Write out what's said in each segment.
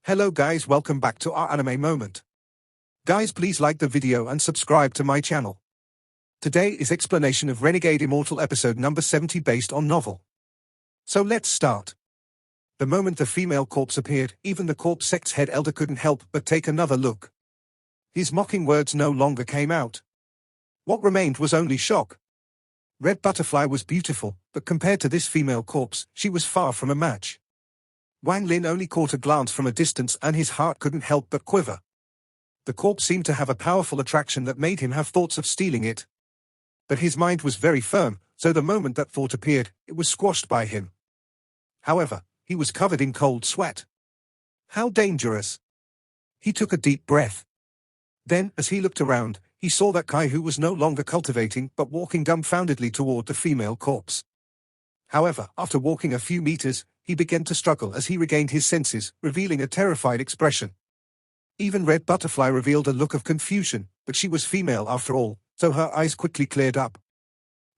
Hello guys, welcome back to our anime moment. Guys, please like the video and subscribe to my channel. Today is explanation of Renegade Immortal episode number 70 based on novel. So let's start. The moment the female corpse appeared, even the corpse sect's head elder couldn't help but take another look. His mocking words no longer came out. What remained was only shock. Red Butterfly was beautiful, but compared to this female corpse, she was far from a match. Wang Lin only caught a glance from a distance and his heart couldn't help but quiver. The corpse seemed to have a powerful attraction that made him have thoughts of stealing it. But his mind was very firm, so the moment that thought appeared, it was squashed by him. However, he was covered in cold sweat. How dangerous! He took a deep breath. Then, as he looked around, he saw that Kai-Hu was no longer cultivating but walking dumbfoundedly toward the female corpse. However, after walking a few meters, he began to struggle as he regained his senses, revealing a terrified expression. Even Red Butterfly revealed a look of confusion, but she was female after all, so her eyes quickly cleared up.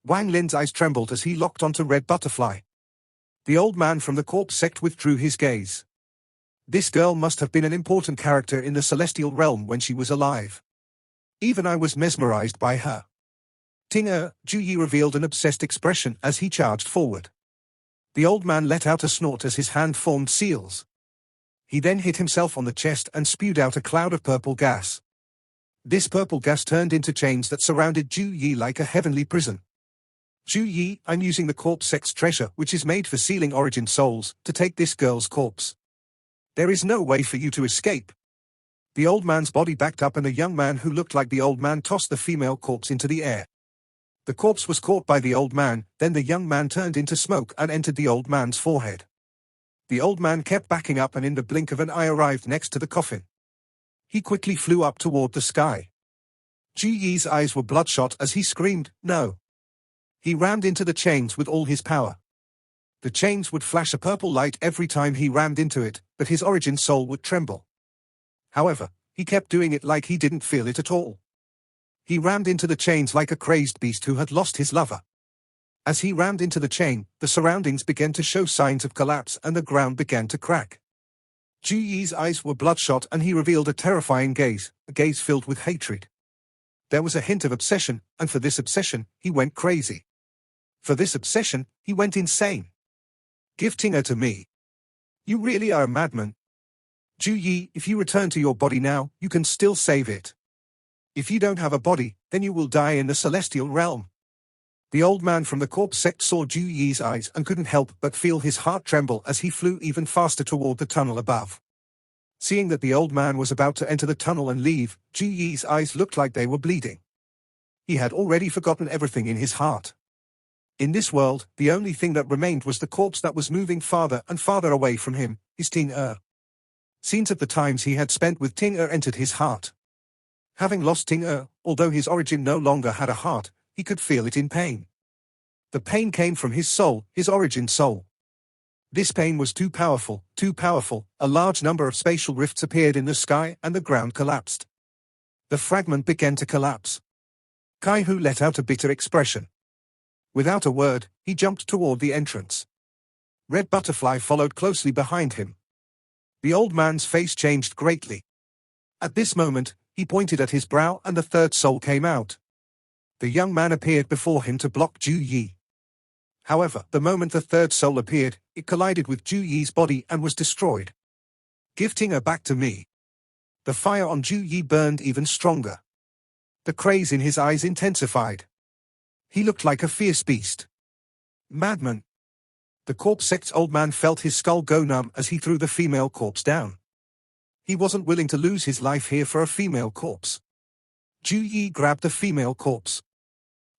Wang Lin's eyes trembled as he locked onto Red Butterfly. The old man from the corpse sect withdrew his gaze. This girl must have been an important character in the celestial realm when she was alive. Even I was mesmerized by her. Juyi revealed an obsessed expression as he charged forward. The old man let out a snort as his hand formed seals. He then hit himself on the chest and spewed out a cloud of purple gas. This purple gas turned into chains that surrounded Juyi like a heavenly prison. Juyi, I'm using the corpse sect's treasure, which is made for sealing origin souls, to take this girl's corpse. There is no way for you to escape. The old man's body backed up and a young man who looked like the old man tossed the female corpse into the air. The corpse was caught by the old man, then the young man turned into smoke and entered the old man's forehead. The old man kept backing up and in the blink of an eye arrived next to the coffin. He quickly flew up toward the sky. Juyi's eyes were bloodshot as he screamed, "No!" He rammed into the chains with all his power. The chains would flash a purple light every time he rammed into it, but his origin soul would tremble. However, he kept doing it like he didn't feel it at all. He rammed into the chains like a crazed beast who had lost his lover. As he rammed into the chain, the surroundings began to show signs of collapse and the ground began to crack. Juyi's eyes were bloodshot and he revealed a terrifying gaze, a gaze filled with hatred. There was a hint of obsession, and for this obsession, he went crazy. For this obsession, he went insane. "Gifting her to me. You really are a madman. Juyi, if you return to your body now, you can still save it. If you don't have a body, then you will die in the celestial realm." The old man from the corpse sect saw Juyi's eyes and couldn't help but feel his heart tremble as he flew even faster toward the tunnel above. Seeing that the old man was about to enter the tunnel and leave, Juyi's eyes looked like they were bleeding. He had already forgotten everything in his heart. In this world, the only thing that remained was the corpse that was moving farther and farther away from him, his Ting-Er. Scenes of the times he had spent with Ting-Er entered his heart. Having lost Ting-Er, although his origin no longer had a heart, he could feel it in pain. The pain came from his soul, his origin soul. This pain was too powerful, a large number of spatial rifts appeared in the sky and the ground collapsed. The fragment began to collapse. Kai-Hu let out a bitter expression. Without a word, he jumped toward the entrance. Red Butterfly followed closely behind him. The old man's face changed greatly. At this moment, he pointed at his brow and the third soul came out. The young man appeared before him to block Juyi. However, the moment the third soul appeared, it collided with Juyi's body and was destroyed. "Gifting her back to me." The fire on Juyi burned even stronger. The craze in his eyes intensified. He looked like a fierce beast. Madman. The corpse sect's old man felt his skull go numb as he threw the female corpse down. He wasn't willing to lose his life here for a female corpse. Juyi grabbed the female corpse.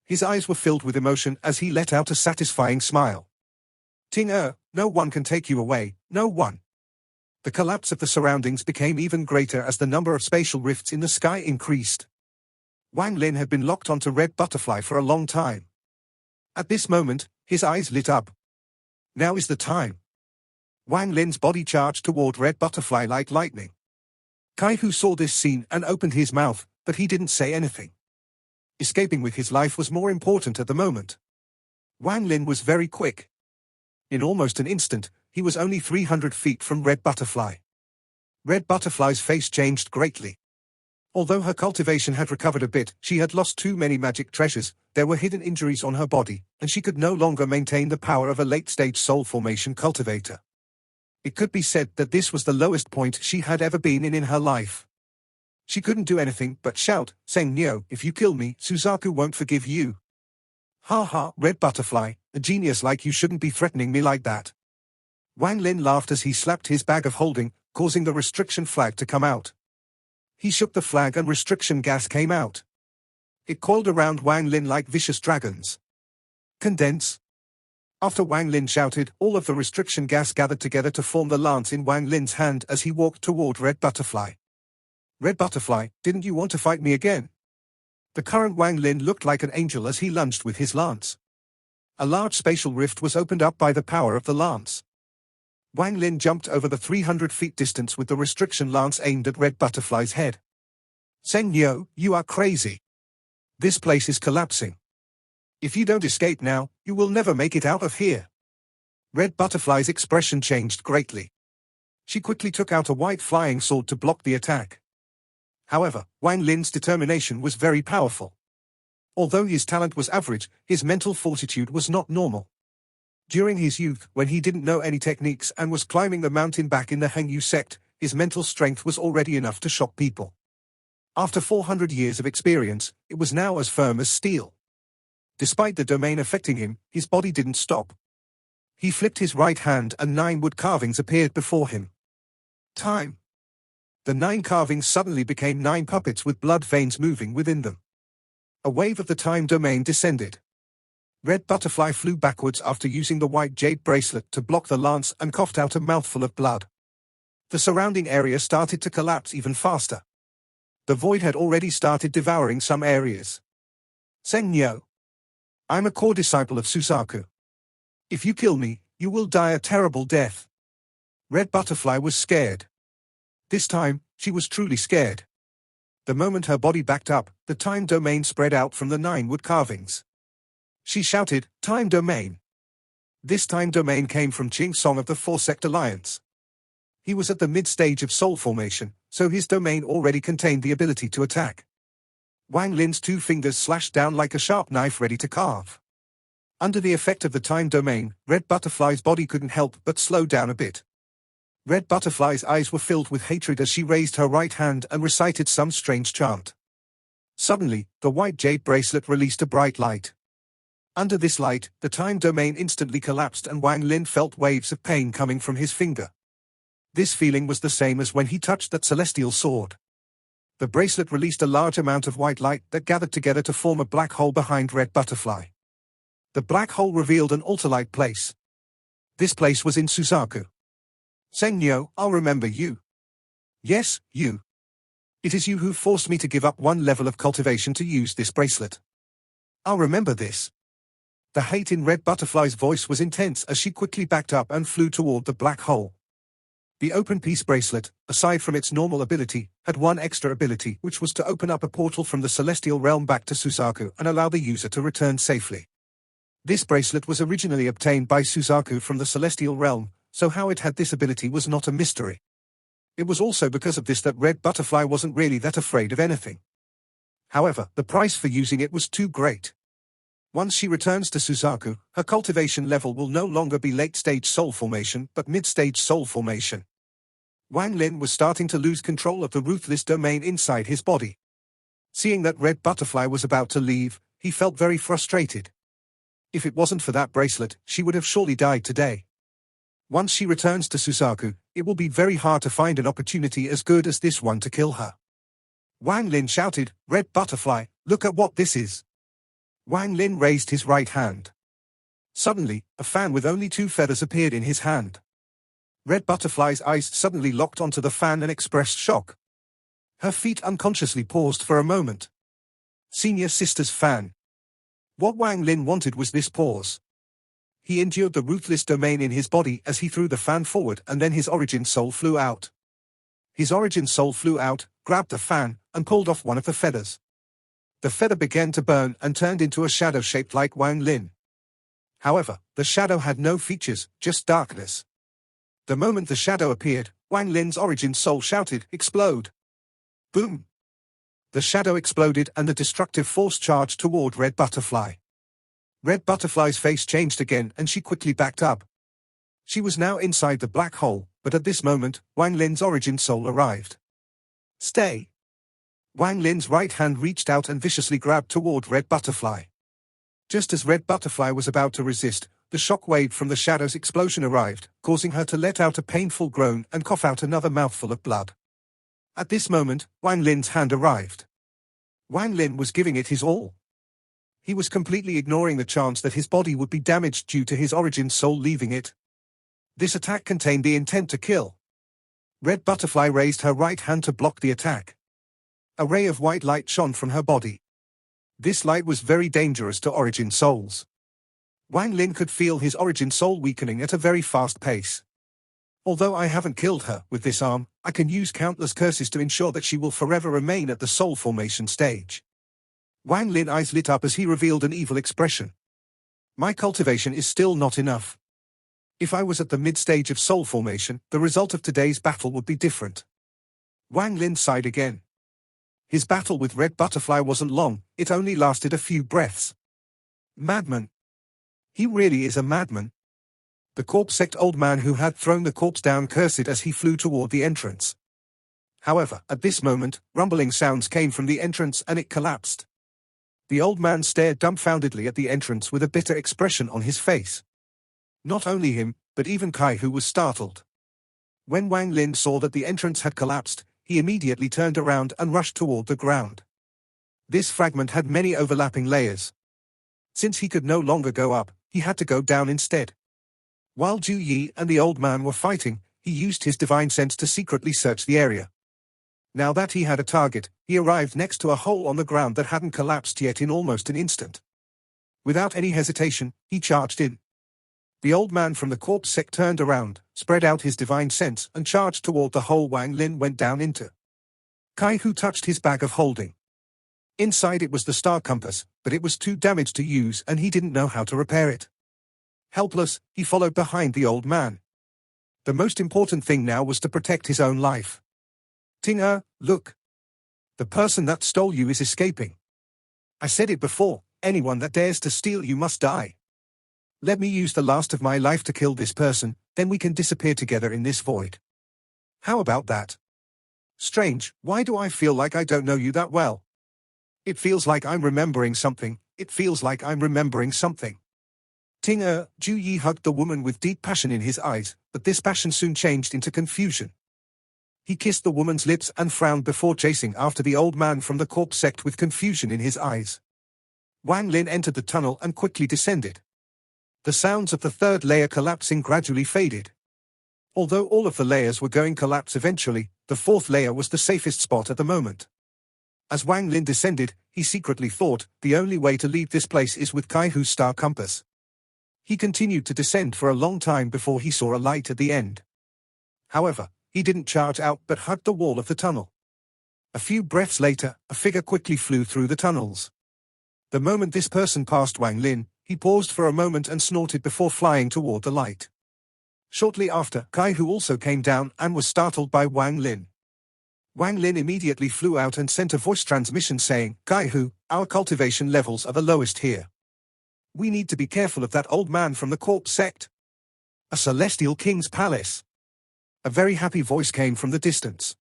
His eyes were filled with emotion as he let out a satisfying smile. "Ting-Er, no one can take you away, no one." The collapse of the surroundings became even greater as the number of spatial rifts in the sky increased. Wang Lin had been locked onto Red Butterfly for a long time. At this moment, his eyes lit up. Now is the time. Wang Lin's body charged toward Red Butterfly like lightning. Kai-Hu saw this scene and opened his mouth, but he didn't say anything. Escaping with his life was more important at the moment. Wang Lin was very quick. In almost an instant, he was only 300 feet from Red Butterfly. Red Butterfly's face changed greatly. Although her cultivation had recovered a bit, she had lost too many magic treasures, there were hidden injuries on her body, and she could no longer maintain the power of a late-stage soul formation cultivator. It could be said that this was the lowest point she had ever been in her life. She couldn't do anything but shout, saying, "Nyo, if you kill me, Suzaku won't forgive you." "Ha ha, Red Butterfly, a genius like you shouldn't be threatening me like that." Wang Lin laughed as he slapped his bag of holding, causing the restriction flag to come out. He shook the flag and restriction gas came out. It coiled around Wang Lin like vicious dragons. "Condense." After Wang Lin shouted, all of the restriction gas gathered together to form the lance in Wang Lin's hand as he walked toward Red Butterfly. "Red Butterfly, didn't you want to fight me again?" The current Wang Lin looked like an angel as he lunged with his lance. A large spatial rift was opened up by the power of the lance. Wang Lin jumped over the 300 feet distance with the restriction lance aimed at Red Butterfly's head. "Seng Nyo, you are crazy. This place is collapsing. If you don't escape now, you will never make it out of here." Red Butterfly's expression changed greatly. She quickly took out a white flying sword to block the attack. However, Wang Lin's determination was very powerful. Although his talent was average, his mental fortitude was not normal. During his youth, when he didn't know any techniques and was climbing the mountain back in the Hangyu sect, his mental strength was already enough to shock people. After 400 years of experience, it was now as firm as steel. Despite the domain affecting him, his body didn't stop. He flipped his right hand and 9 wood carvings appeared before him. Time. The 9 carvings suddenly became 9 puppets with blood veins moving within them. A wave of the time domain descended. Red Butterfly flew backwards after using the white jade bracelet to block the lance and coughed out a mouthful of blood. The surrounding area started to collapse even faster. The void had already started devouring some areas. "Seng Nyo. I'm a core disciple of Suzaku. If you kill me, you will die a terrible death." Red Butterfly was scared. This time, she was truly scared. The moment her body backed up, the time domain spread out from the 9 wood carvings. She shouted, "Time domain." This time domain came from Ching Song of the 4-Sect Alliance. He was at the mid-stage of soul formation, so his domain already contained the ability to attack. Wang Lin's 2 fingers slashed down like a sharp knife ready to carve. Under the effect of the time domain, Red Butterfly's body couldn't help but slow down a bit. Red Butterfly's eyes were filled with hatred as she raised her right hand and recited some strange chant. Suddenly, the white jade bracelet released a bright light. Under this light, the time domain instantly collapsed and Wang Lin felt waves of pain coming from his finger. This feeling was the same as when he touched that celestial sword. The bracelet released a large amount of white light that gathered together to form a black hole behind Red Butterfly. The black hole revealed an altar-like place. This place was in Suzaku. "Seng Nyo, I'll remember you." "Yes, you. It is you who forced me to give up 1 level of cultivation to use this bracelet. I'll remember this." The hate in Red Butterfly's voice was intense as she quickly backed up and flew toward the black hole. The open peace bracelet, aside from its normal ability, had one extra ability, which was to open up a portal from the celestial realm back to Suzaku and allow the user to return safely. This bracelet was originally obtained by Suzaku from the celestial realm, so how it had this ability was not a mystery. It was also because of this that Red Butterfly wasn't really that afraid of anything. However, the price for using it was too great. Once she returns to Suzaku, her cultivation level will no longer be late-stage soul formation but mid-stage soul formation. Wang Lin was starting to lose control of the ruthless domain inside his body. Seeing that Red Butterfly was about to leave, he felt very frustrated. If it wasn't for that bracelet, she would have surely died today. Once she returns to Suzaku, it will be very hard to find an opportunity as good as this one to kill her. Wang Lin shouted, "Red Butterfly, look at what this is." Wang Lin raised his right hand. Suddenly, a fan with only 2 feathers appeared in his hand. Red Butterfly's eyes suddenly locked onto the fan and expressed shock. Her feet unconsciously paused for a moment. Senior sister's fan. What Wang Lin wanted was this pause. He endured the ruthless domain in his body as he threw the fan forward and then his origin soul flew out. His origin soul flew out, grabbed the fan, and pulled off one of the feathers. The feather began to burn and turned into a shadow shaped like Wang Lin. However, the shadow had no features, just darkness. The moment the shadow appeared, Wang Lin's origin soul shouted, "Explode!" Boom! The shadow exploded and the destructive force charged toward Red Butterfly. Red Butterfly's face changed again and she quickly backed up. She was now inside the black hole, but at this moment, Wang Lin's origin soul arrived. Stay! Wang Lin's right hand reached out and viciously grabbed toward Red Butterfly. Just as Red Butterfly was about to resist, the shock wave from the shadow's explosion arrived, causing her to let out a painful groan and cough out another mouthful of blood. At this moment, Wang Lin's hand arrived. Wang Lin was giving it his all. He was completely ignoring the chance that his body would be damaged due to his origin soul leaving it. This attack contained the intent to kill. Red Butterfly raised her right hand to block the attack. A ray of white light shone from her body. This light was very dangerous to origin souls. Wang Lin could feel his origin soul weakening at a very fast pace. Although I haven't killed her with this arm, I can use countless curses to ensure that she will forever remain at the soul formation stage. Wang Lin's eyes lit up as he revealed an evil expression. My cultivation is still not enough. If I was at the mid-stage of soul formation, the result of today's battle would be different. Wang Lin sighed again. His battle with Red Butterfly wasn't long, it only lasted a few breaths. Madman. He really is a madman. The corpse sect old man who had thrown the corpse down cursed as he flew toward the entrance. However, at this moment, rumbling sounds came from the entrance and it collapsed. The old man stared dumbfoundedly at the entrance with a bitter expression on his face. Not only him, but even Kai, who was startled. When Wang Lin saw that the entrance had collapsed, he immediately turned around and rushed toward the ground. This fragment had many overlapping layers. Since he could no longer go up, he had to go down instead. While Juyi and the old man were fighting, he used his divine sense to secretly search the area. Now that he had a target, he arrived next to a hole on the ground that hadn't collapsed yet in almost an instant. Without any hesitation, he charged in. The old man from the corpse sect turned around, spread out his divine sense, and charged toward the hole Wang Lin went down into. Kai Hu touched his bag of holding. Inside it was the star compass, but it was too damaged to use and he didn't know how to repair it. Helpless, he followed behind the old man. The most important thing now was to protect his own life. Ting look. The person that stole you is escaping. I said it before, anyone that dares to steal you must die. Let me use the last of my life to kill this person, then we can disappear together in this void. How about that? Strange, why do I feel like I don't know you that well? It feels like I'm remembering something, Ting Juyi hugged the woman with deep passion in his eyes, but this passion soon changed into confusion. He kissed the woman's lips and frowned before chasing after the old man from the corpse sect with confusion in his eyes. Wang Lin entered the tunnel and quickly descended. The sounds of the third layer collapsing gradually faded. Although all of the layers were going to collapse eventually, the fourth layer was the safest spot at the moment. As Wang Lin descended, he secretly thought, the only way to leave this place is with Kai Hu's star compass. He continued to descend for a long time before he saw a light at the end. However, he didn't charge out but hugged the wall of the tunnel. A few breaths later, a figure quickly flew through the tunnels. The moment this person passed Wang Lin, he paused for a moment and snorted before flying toward the light. Shortly after, Kai Hu also came down and was startled by Wang Lin. Wang Lin immediately flew out and sent a voice transmission saying, Kai Hu, our cultivation levels are the lowest here. We need to be careful of that old man from the corpse sect. A celestial king's palace. A very happy voice came from the distance.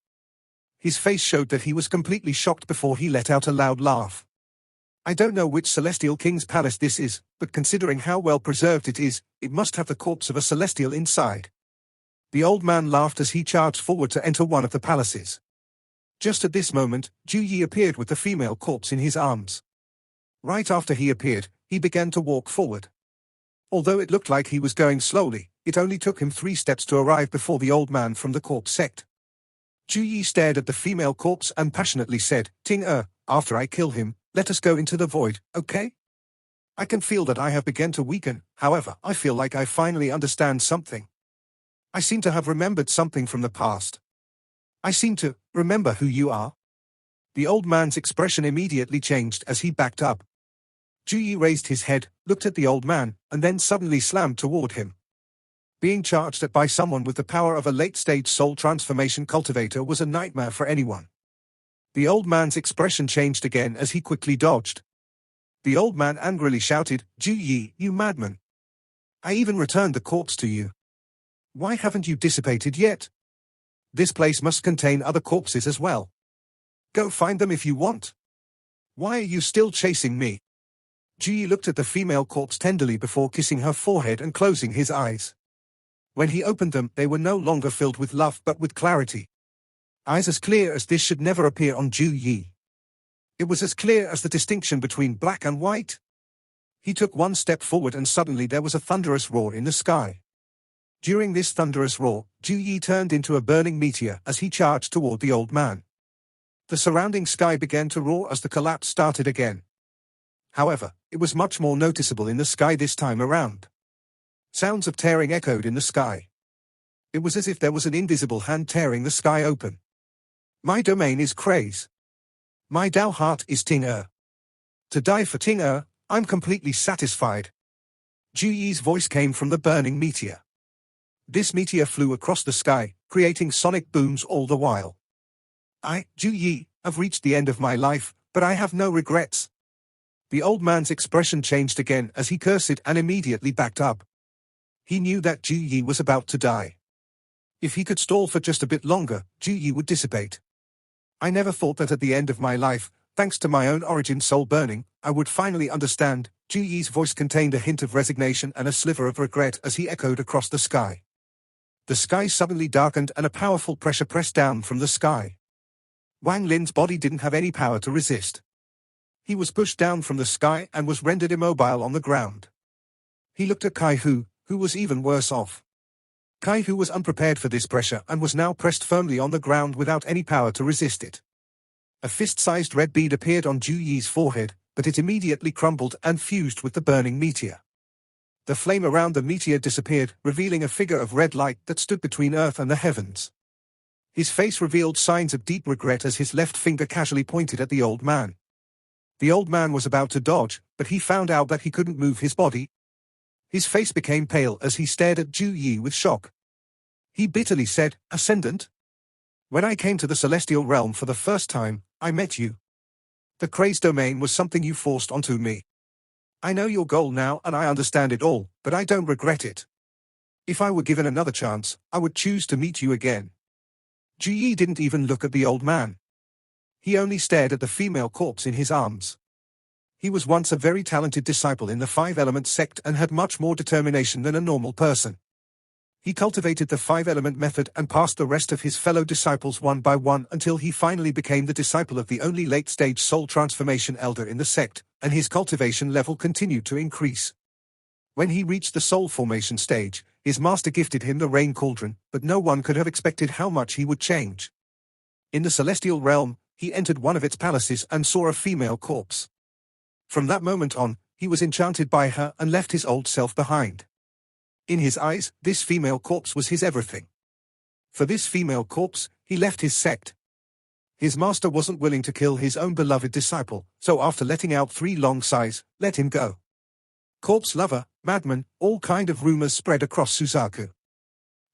His face showed that he was completely shocked before he let out a loud laugh. I don't know which celestial king's palace this is, but considering how well preserved it is, it must have the corpse of a celestial inside. The old man laughed as he charged forward to enter one of the palaces. Just at this moment, Juyi appeared with the female corpse in his arms. Right after he appeared, he began to walk forward. Although it looked like he was going slowly, it only took him 3 steps to arrive before the old man from the corpse sect. Juyi stared at the female corpse and passionately said, Ting after I kill him, let us go into the void, okay? I can feel that I have begun to weaken, however, I feel like I finally understand something. I seem to have remembered something from the past. I seem to remember who you are. The old man's expression immediately changed as he backed up. Juyi raised his head, looked at the old man, and then suddenly slammed toward him. Being charged at by someone with the power of a late-stage soul transformation cultivator was a nightmare for anyone. The old man's expression changed again as he quickly dodged. The old man angrily shouted, "Juyi, you madman! I even returned the corpse to you. Why haven't you dissipated yet? This place must contain other corpses as well. Go find them if you want. Why are you still chasing me?" Juyi looked at the female corpse tenderly before kissing her forehead and closing his eyes. When he opened them, they were no longer filled with love but with clarity. Eyes as clear as this should never appear on Juyi. It was as clear as the distinction between black and white. He took one step forward and suddenly there was a thunderous roar in the sky. During this thunderous roar, Juyi turned into a burning meteor as he charged toward the old man. The surrounding sky began to roar as the collapse started again. However, it was much more noticeable in the sky this time around. Sounds of tearing echoed in the sky. It was as if there was an invisible hand tearing the sky open. My domain is Craze. My Dao heart is Ting-Er. To die for Ting-Er, I'm completely satisfied. Juyi's voice came from the burning meteor. This meteor flew across the sky, creating sonic booms all the while. I, Juyi, have reached the end of my life, but I have no regrets. The old man's expression changed again as he cursed and immediately backed up. He knew that Juyi was about to die. If he could stall for just a bit longer, Juyi would dissipate. I never thought that at the end of my life, thanks to my own origin soul burning, I would finally understand. Juyi's voice contained a hint of resignation and a sliver of regret as he echoed across the sky. The sky suddenly darkened and a powerful pressure pressed down from the sky. Wang Lin's body didn't have any power to resist. He was pushed down from the sky and was rendered immobile on the ground. He looked at Kai-Hu, who was even worse off. Kai-Hu was unprepared for this pressure and was now pressed firmly on the ground without any power to resist it. A fist-sized red bead appeared on Juyi's forehead, but it immediately crumbled and fused with the burning meteor. The flame around the meteor disappeared, revealing a figure of red light that stood between earth and the heavens. His face revealed signs of deep regret as his left finger casually pointed at the old man. The old man was about to dodge, but he found out that he couldn't move his body. His face became pale as he stared at Juyi with shock. He bitterly said, "Ascendant? When I came to the celestial realm for the first time, I met you. The Craze domain was something you forced onto me. I know your goal now and I understand it all, but I don't regret it. If I were given another chance, I would choose to meet you again." Juyi didn't even look at the old man. He only stared at the female corpse in his arms. He was once a very talented disciple in the Five-Element sect and had much more determination than a normal person. He cultivated the Five-Element method and passed the rest of his fellow disciples one by one until he finally became the disciple of the only late-stage soul transformation elder in the sect, and his cultivation level continued to increase. When he reached the soul formation stage, his master gifted him the rain cauldron, but no one could have expected how much he would change. In the celestial realm, he entered one of its palaces and saw a female corpse. From that moment on, he was enchanted by her and left his old self behind. In his eyes, this female corpse was his everything. For this female corpse, he left his sect. His master wasn't willing to kill his own beloved disciple, so after letting out 3 long sighs, let him go. Corpse lover, madman, all kind of rumors spread across Suzaku.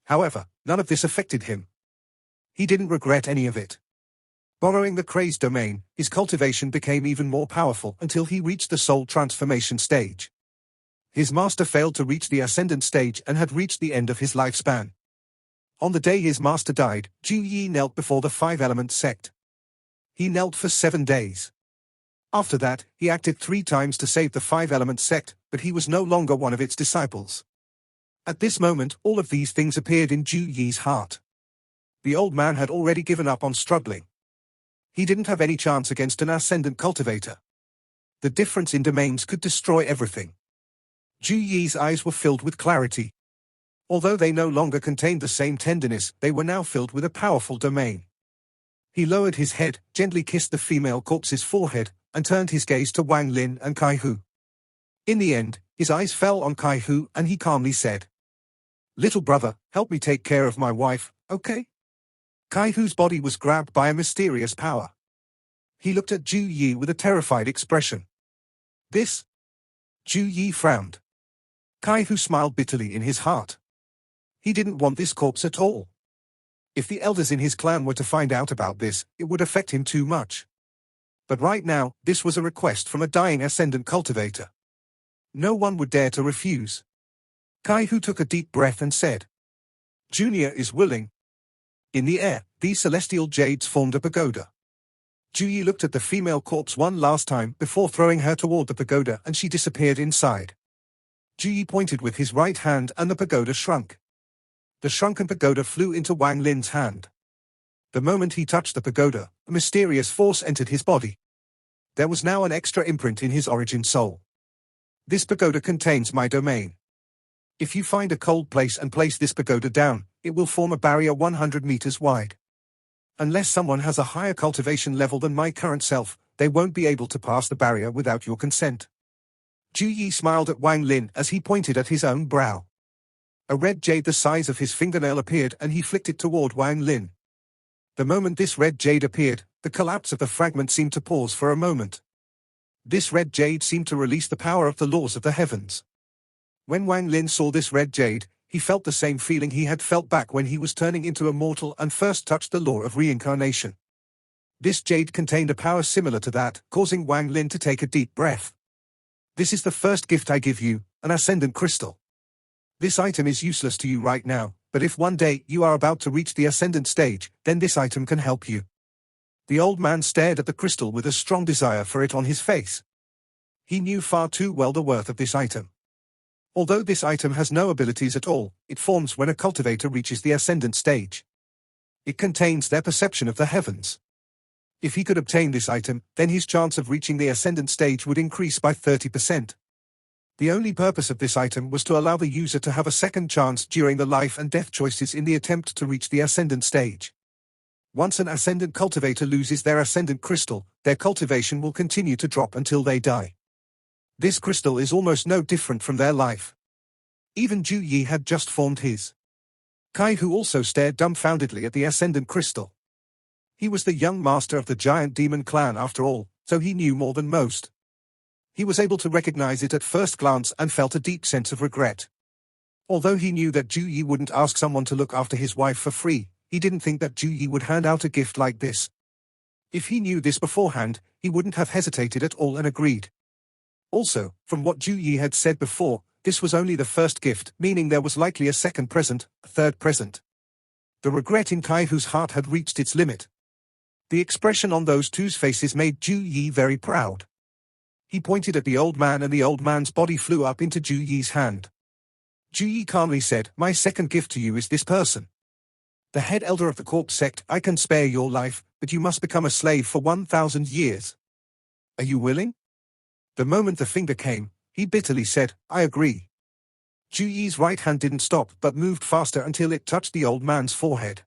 However, none of this affected him. He didn't regret any of it. Borrowing the Craze domain, his cultivation became even more powerful until he reached the soul transformation stage. His master failed to reach the ascendant stage and had reached the end of his lifespan. On the day his master died, Juyi knelt before the Five-Element sect. He knelt for 7 days. After that, he acted 3 times to save the Five-Element sect, but he was no longer one of its disciples. At this moment, all of these things appeared in Juyi's heart. The old man had already given up on struggling. He didn't have any chance against an ascendant cultivator. The difference in domains could destroy everything. Juyi's eyes were filled with clarity. Although they no longer contained the same tenderness, they were now filled with a powerful domain. He lowered his head, gently kissed the female corpse's forehead, and turned his gaze to Wang Lin and Kai-Hu. In the end, his eyes fell on Kai-Hu and he calmly said, "Little brother, help me take care of my wife, okay?" Kai-Hu's body was grabbed by a mysterious power. He looked at Juyi with a terrified expression. "This?" Juyi frowned. Kai-Hu smiled bitterly in his heart. He didn't want this corpse at all. If the elders in his clan were to find out about this, it would affect him too much. But right now, this was a request from a dying ascendant cultivator. No one would dare to refuse. Kaihu took a deep breath and said, "Junior is willing." In the air, these celestial jades formed a pagoda. Juyi looked at the female corpse one last time before throwing her toward the pagoda, and she disappeared inside. Juyi pointed with his right hand and the pagoda shrunk. The shrunken pagoda flew into Wang Lin's hand. The moment he touched the pagoda, a mysterious force entered his body. There was now an extra imprint in his origin soul. "This pagoda contains my domain. If you find a cold place and place this pagoda down, it will form a barrier 100 meters wide. Unless someone has a higher cultivation level than my current self, they won't be able to pass the barrier without your consent." Juyi smiled at Wang Lin as he pointed at his own brow. A red jade the size of his fingernail appeared, and he flicked it toward Wang Lin. The moment this red jade appeared, the collapse of the fragment seemed to pause for a moment. This red jade seemed to release the power of the laws of the heavens. When Wang Lin saw this red jade, he felt the same feeling he had felt back when he was turning into a mortal and first touched the law of reincarnation. This jade contained a power similar to that, causing Wang Lin to take a deep breath. "This is the first gift I give you, an ascendant crystal. This item is useless to you right now, but if one day you are about to reach the ascendant stage, then this item can help you." The old man stared at the crystal with a strong desire for it on his face. He knew far too well the worth of this item. Although this item has no abilities at all, it forms when a cultivator reaches the ascendant stage. It contains their perception of the heavens. If he could obtain this item, then his chance of reaching the ascendant stage would increase by 30%. The only purpose of this item was to allow the user to have a second chance during the life and death choices in the attempt to reach the ascendant stage. Once an ascendant cultivator loses their ascendant crystal, their cultivation will continue to drop until they die. This crystal is almost no different from their life. Even Juyi had just formed his. Kaihu also stared dumbfoundedly at the ascendant crystal. He was the young master of the giant demon clan after all, so he knew more than most. He was able to recognize it at first glance and felt a deep sense of regret. Although he knew that Juyi wouldn't ask someone to look after his wife for free, he didn't think that Juyi would hand out a gift like this. If he knew this beforehand, he wouldn't have hesitated at all and agreed. Also, from what Juyi had said before, this was only the first gift, meaning there was likely a second present, a third present. The regret in Kaihu's heart had reached its limit. The expression on those two's faces made Juyi very proud. He pointed at the old man, and the old man's body flew up into Juyi's hand. Juyi calmly said, "My second gift to you is this person. The head elder of the corpse sect. I can spare your life, but you must become a slave for 1,000 years. Are you willing?" The moment the finger came, he bitterly said, "I agree." Juyi's right hand didn't stop but moved faster until it touched the old man's forehead.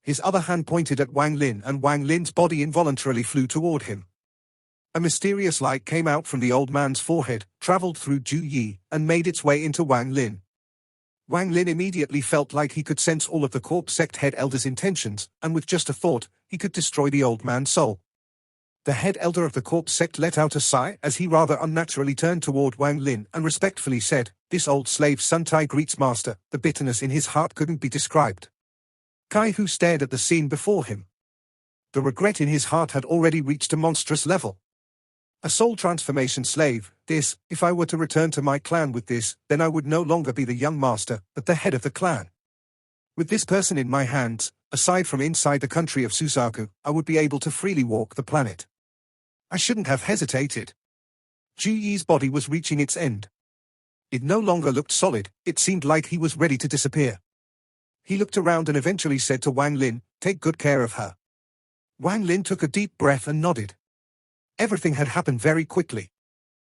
His other hand pointed at Wang Lin, and Wang Lin's body involuntarily flew toward him. A mysterious light came out from the old man's forehead, traveled through Juyi, and made its way into Wang Lin. Wang Lin immediately felt like he could sense all of the corpse sect head elder's intentions, and with just a thought, he could destroy the old man's soul. The head elder of the corpse sect let out a sigh as he rather unnaturally turned toward Wang Lin and respectfully said, "This old slave Suntai greets master." The bitterness in his heart couldn't be described. Kaihu stared at the scene before him. The regret in his heart had already reached a monstrous level. A soul transformation slave, this, if I were to return to my clan with this, then I would no longer be the young master, but the head of the clan. With this person in my hands, aside from inside the country of Suzaku, I would be able to freely walk the planet. I shouldn't have hesitated. Juyi's body was reaching its end. It no longer looked solid, it seemed like he was ready to disappear. He looked around and eventually said to Wang Lin, "Take good care of her." Wang Lin took a deep breath and nodded. Everything had happened very quickly.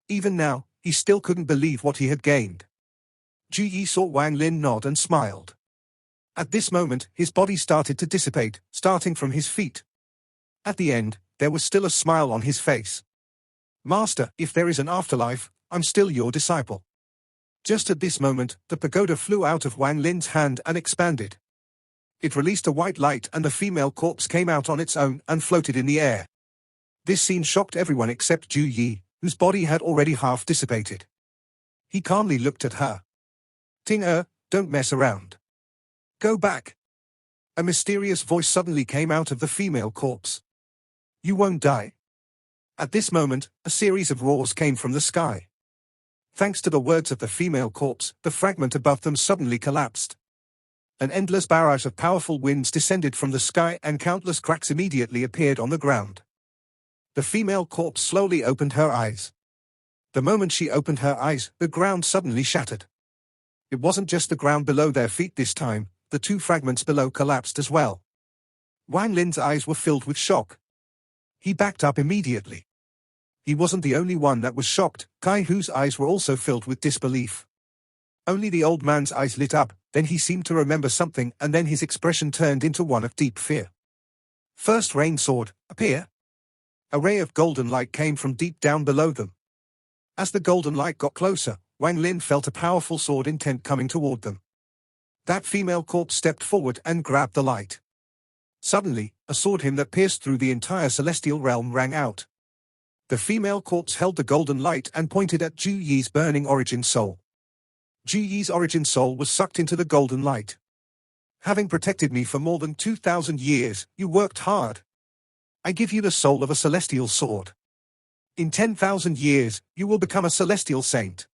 Even now, he still couldn't believe what he had gained. Juyi saw Wang Lin nod and smiled. At this moment, his body started to dissipate, starting from his feet. At the end, there was still a smile on his face. "Master, if there is an afterlife, I'm still your disciple." Just at this moment, the pagoda flew out of Wang Lin's hand and expanded. It released a white light, and the female corpse came out on its own and floated in the air. This scene shocked everyone except Juyi, whose body had already half dissipated. He calmly looked at her. "Ting don't mess around. Go back. A mysterious voice suddenly came out of the female corpse. You won't die. At this moment, a series of roars came from the sky. Thanks to the words of the female corpse, the fragment above them suddenly collapsed. An endless barrage of powerful winds descended from the sky and countless cracks immediately appeared on the ground. The female corpse slowly opened her eyes. The moment she opened her eyes, the ground suddenly shattered. It wasn't just the ground below their feet this time, the two fragments below collapsed as well. Wang Lin's eyes were filled with shock. He backed up immediately. He wasn't the only one that was shocked. Kai Hu's eyes were also filled with disbelief. Only the old man's eyes lit up, then he seemed to remember something and then his expression turned into one of deep fear. First rain sword, appear. A ray of golden light came from deep down below them. As the golden light got closer, Wang Lin felt a powerful sword intent coming toward them. That female corpse stepped forward and grabbed the light. Suddenly, a sword hymn that pierced through the entire celestial realm rang out. The female corpse held the golden light and pointed at Juyi's burning origin soul. Juyi's origin soul was sucked into the golden light. Having protected me for more than 2,000 years, you worked hard. I give you the soul of a celestial sword. In 10,000 years, you will become a celestial saint.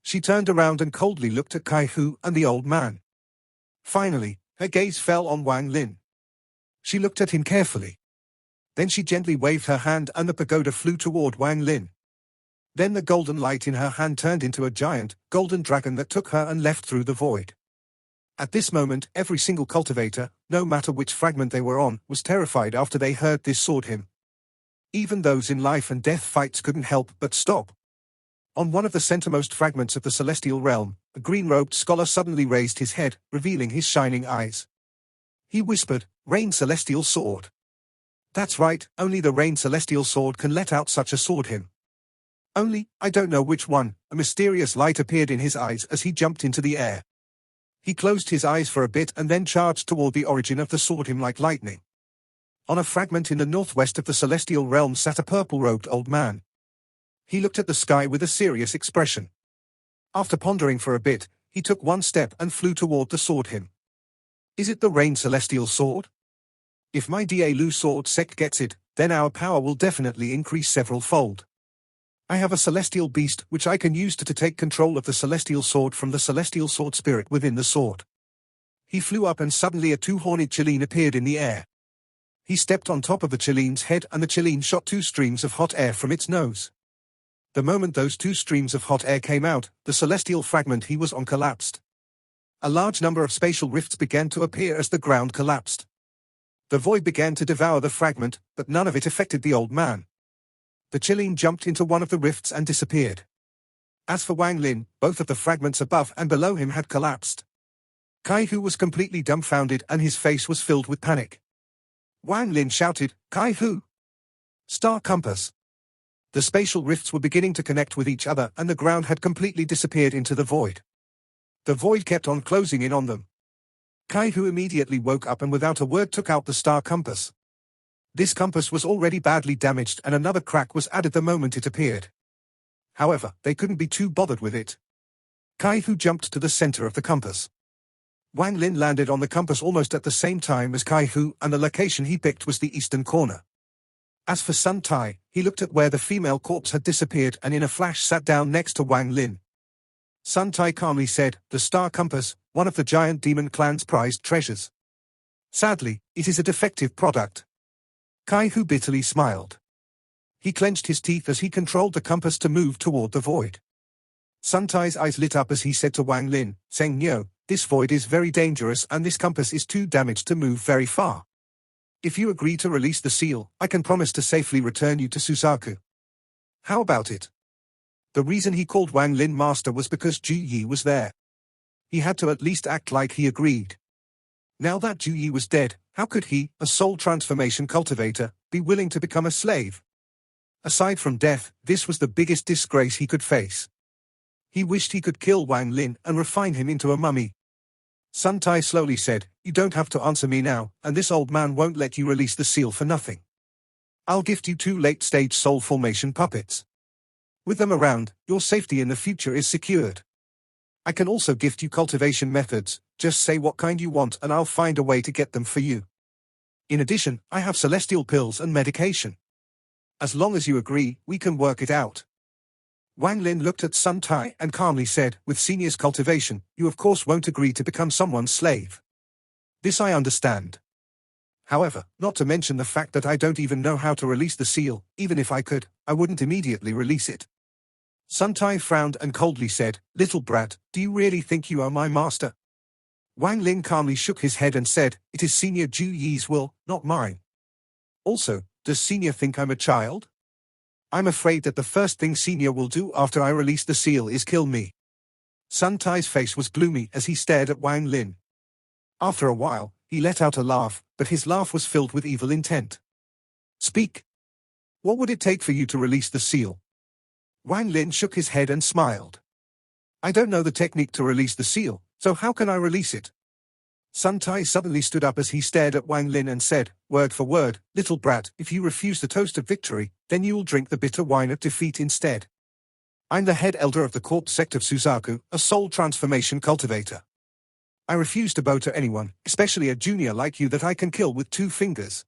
She turned around and coldly looked at Kai Hu and the old man. Finally, her gaze fell on Wang Lin. She looked at him carefully. Then she gently waved her hand and the pagoda flew toward Wang Lin. Then the golden light in her hand turned into a giant, golden dragon that took her and left through the void. At this moment, every single cultivator, no matter which fragment they were on, was terrified after they heard this sword hymn. Even those in life and death fights couldn't help but stop. On one of the centermost fragments of the celestial realm, a green-robed scholar suddenly raised his head, revealing his shining eyes. He whispered, "Rain Celestial Sword." That's right, only the Rain Celestial Sword can let out such a sword hymn. Only, I don't know which one. A mysterious light appeared in his eyes as he jumped into the air. He closed his eyes for a bit and then charged toward the origin of the sword hymn like lightning. On a fragment in the northwest of the celestial realm sat a purple-robed old man. He looked at the sky with a serious expression. After pondering for a bit, he took one step and flew toward the sword hymn. Is it the Rain Celestial Sword? If my Da-Lu sword sect gets it, then our power will definitely increase several-fold. I have a celestial beast which I can use to take control of the celestial sword from the celestial sword spirit within the sword. He flew up and suddenly a two-horned Chileen appeared in the air. He stepped on top of the Chileen's head and the Chileen shot two streams of hot air from its nose. The moment those two streams of hot air came out, the celestial fragment he was on collapsed. A large number of spatial rifts began to appear as the ground collapsed. The void began to devour the fragment, but none of it affected the old man. The Chileen jumped into one of the rifts and disappeared. As for Wang Lin, both of the fragments above and below him had collapsed. Kai Hu was completely dumbfounded and his face was filled with panic. Wang Lin shouted, "Kai Hu! Star compass!" The spatial rifts were beginning to connect with each other and the ground had completely disappeared into the void. The void kept on closing in on them. Kai Hu immediately woke up and without a word took out the star compass. This compass was already badly damaged and another crack was added the moment it appeared. However, they couldn't be too bothered with it. Kai Hu jumped to the center of the compass. Wang Lin landed on the compass almost at the same time as Kai Hu and the location he picked was the eastern corner. As for Sun Tai, he looked at where the female corpse had disappeared and in a flash sat down next to Wang Lin. Sun Tai calmly said, "The star compass, one of the giant demon clan's prized treasures. Sadly, it is a defective product." Kai Hu bitterly smiled. He clenched his teeth as he controlled the compass to move toward the void. Sun Tai's eyes lit up as he said to Wang Lin, "Zheng Niu, this void is very dangerous and this compass is too damaged to move very far. If you agree to release the seal, I can promise to safely return you to Suzaku. How about it?" The reason he called Wang Lin master was because Juyi was there. He had to at least act like he agreed. Now that Juyi was dead, how could he, a soul transformation cultivator, be willing to become a slave? Aside from death, this was the biggest disgrace he could face. He wished he could kill Wang Lin and refine him into a mummy. Sun Tai slowly said, "You don't have to answer me now, and this old man won't let you release the seal for nothing. I'll gift you 2 late-stage soul formation puppets. With them around, your safety in the future is secured. I can also gift you cultivation methods, Just say what kind you want and I'll find a way to get them for you. In addition, I have celestial pills and medication. As long as you agree, we can work it out. Wang Lin looked at Sun Tai and calmly said, with Senior's cultivation, you of course won't agree to become someone's slave. This I understand. However, not to mention the fact that I don't even know how to release the seal. Even if I could, I wouldn't immediately release it. Sun Tai frowned and coldly said, little brat, do you really think you are my master? Wang Lin calmly shook his head and said, it is Senior Juyi's will, not mine. Also, does Senior think I'm a child? I'm afraid that the first thing Senior will do after I release the seal is kill me. Sun Tai's face was gloomy as he stared at Wang Lin. After a while, he let out a laugh, but his laugh was filled with evil intent. Speak. What would it take for you to release the seal? Wang Lin shook his head and smiled. I don't know the technique to release the seal, so how can I release it? Sun Tai suddenly stood up as he stared at Wang Lin and said, word for word, little brat, if you refuse the toast of victory, then you will drink the bitter wine of defeat instead. I'm the head elder of the corpse sect of Suzaku, a soul transformation cultivator. I refuse to bow to anyone, especially a junior like you that I can kill with 2 fingers.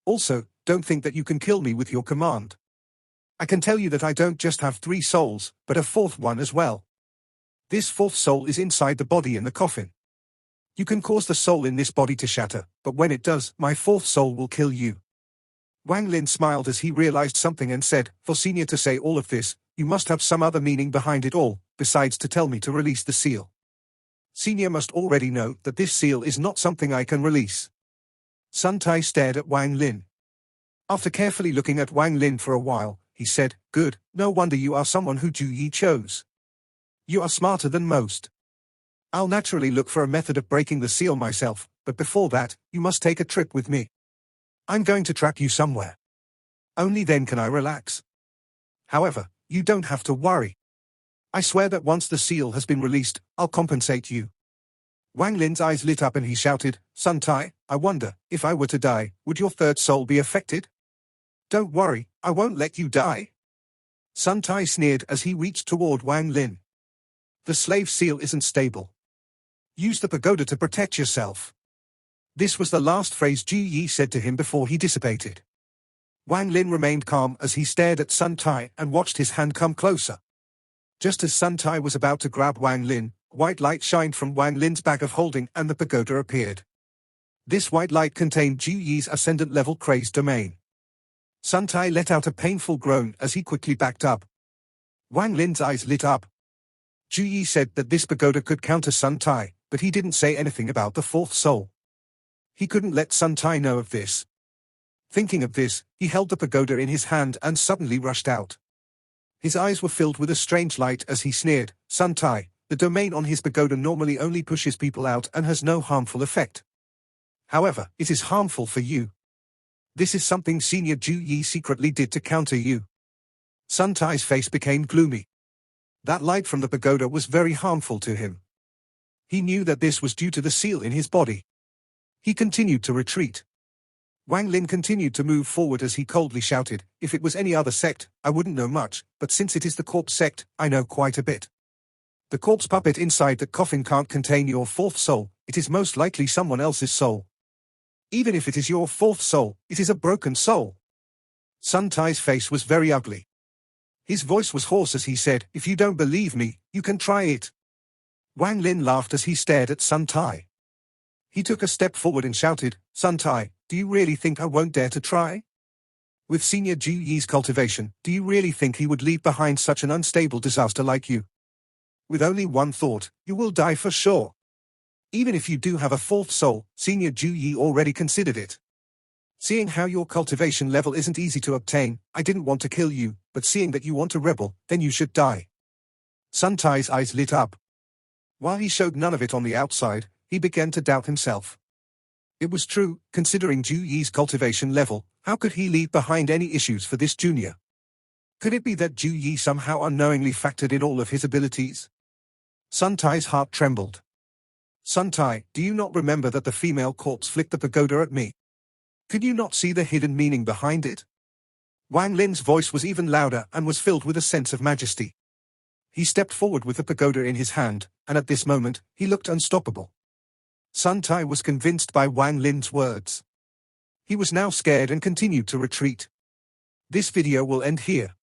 Also, don't think that you can kill me with your command. I can tell you that I don't just have 3 souls, but a 4th one as well. This 4th soul is inside the body in the coffin. You can cause the soul in this body to shatter, but when it does, my 4th soul will kill you. Wang Lin smiled as he realized something and said, for Senior to say all of this, you must have some other meaning behind it all, besides to tell me to release the seal. Senior must already know that this seal is not something I can release. Sun Tai stared at Wang Lin. After carefully looking at Wang Lin for a while, he said, good, no wonder you are someone who Juyi chose. You are smarter than most. I'll naturally look for a method of breaking the seal myself, but before that, you must take a trip with me. I'm going to track you somewhere. Only then can I relax. However, you don't have to worry. I swear that once the seal has been released, I'll compensate you. Wang Lin's eyes lit up and he shouted, Sun Tai, I wonder, if I were to die, would your 3rd soul be affected? Don't worry, I won't let you die. Sun Tai sneered as he reached toward Wang Lin. The slave seal isn't stable. Use the pagoda to protect yourself. This was the last phrase Juyi said to him before he dissipated. Wang Lin remained calm as he stared at Sun Tai and watched his hand come closer. Just as Sun Tai was about to grab Wang Lin, white light shined from Wang Lin's bag of holding and the pagoda appeared. This white light contained Juyi's ascendant level crazed domain. Sun Tai let out a painful groan as he quickly backed up. Wang Lin's eyes lit up. Juyi said that this pagoda could counter Sun Tai, but he didn't say anything about the 4th soul. He couldn't let Sun Tai know of this. Thinking of this, he held the pagoda in his hand and suddenly rushed out. His eyes were filled with a strange light as he sneered, Sun Tai, the domain on his pagoda normally only pushes people out and has no harmful effect. However, it is harmful for you. This is something Senior Juyi secretly did to counter you. Sun Tai's face became gloomy. That light from the pagoda was very harmful to him. He knew that this was due to the seal in his body. He continued to retreat. Wang Lin continued to move forward as he coldly shouted, if it was any other sect, I wouldn't know much, but since it is the corpse sect, I know quite a bit. The corpse puppet inside the coffin can't contain your 4th soul, it is most likely someone else's soul. Even if it is your 4th soul, it is a broken soul. Sun Tai's face was very ugly. His voice was hoarse as he said, if you don't believe me, you can try it. Wang Lin laughed as he stared at Sun Tai. He took a step forward and shouted, Sun Tai, do you really think I won't dare to try? With Senior Juyi's cultivation, do you really think he would leave behind such an unstable disaster like you? With only one thought, you will die for sure. Even if you do have a 4th soul, Senior Juyi already considered it. Seeing how your cultivation level isn't easy to obtain, I didn't want to kill you, but seeing that you want to rebel, then you should die. Sun Tai's eyes lit up. While he showed none of it on the outside, he began to doubt himself. It was true, considering Juyi's cultivation level, how could he leave behind any issues for this junior? Could it be that Juyi somehow unknowingly factored in all of his abilities? Sun Tai's heart trembled. Sun Tai, do you not remember that the female corpse flicked the pagoda at me? Could you not see the hidden meaning behind it? Wang Lin's voice was even louder and was filled with a sense of majesty. He stepped forward with the pagoda in his hand, and at this moment, he looked unstoppable. Sun Tai was convinced by Wang Lin's words. He was now scared and continued to retreat. This video will end here.